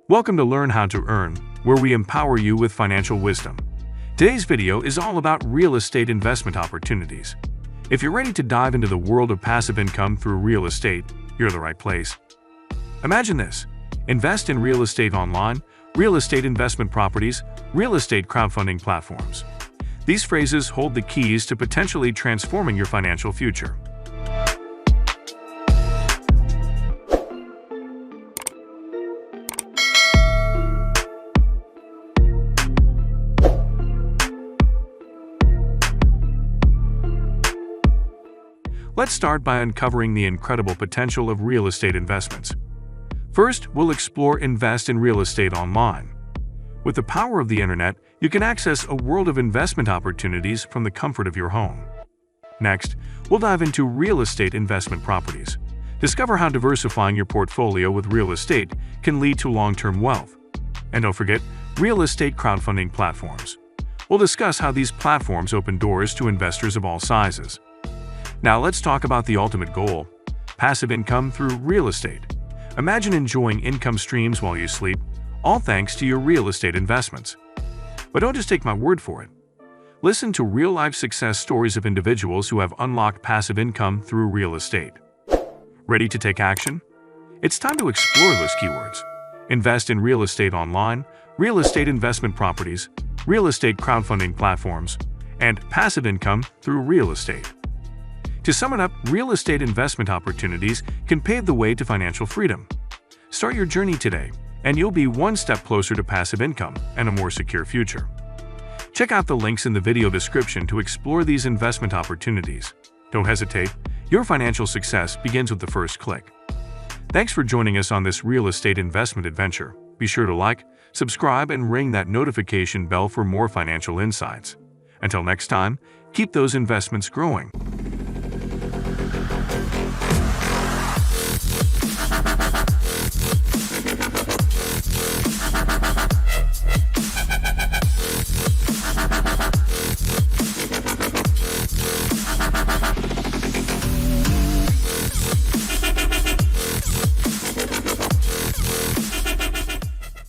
Welcome to Learn How to Earn, where we empower you with financial wisdom. Today's video is all about real estate investment opportunities. If you're ready to dive into the world of passive income through real estate, you're in the right place. Imagine this: invest in real estate online, real estate investment properties, real estate crowdfunding platforms. These phrases hold the keys to potentially transforming your financial future. Let's start by uncovering the incredible potential of real estate investments. First, we'll explore invest in real estate online. With the power of the internet, you can access a world of investment opportunities from the comfort of your home. Next, we'll dive into real estate investment properties. Discover how diversifying your portfolio with real estate can lead to long-term wealth. And don't forget, real estate crowdfunding platforms. We'll discuss how these platforms open doors to investors of all sizes. Now let's talk about the ultimate goal: passive income through real estate. Imagine enjoying income streams while you sleep, all thanks to your real estate investments. But don't just take my word for it. Listen to real-life success stories of individuals who have unlocked passive income through real estate. Ready to take action? It's time to explore those keywords: invest in real estate online, real estate investment properties, real estate crowdfunding platforms, and passive income through real estate. To sum it up, real estate investment opportunities can pave the way to financial freedom. Start your journey today, and you'll be one step closer to passive income and a more secure future. Check out the links in the video description to explore these investment opportunities. Don't hesitate, your financial success begins with the first click. Thanks for joining us on this real estate investment adventure. Be sure to like, subscribe, and ring that notification bell for more financial insights. Until next time, keep those investments growing.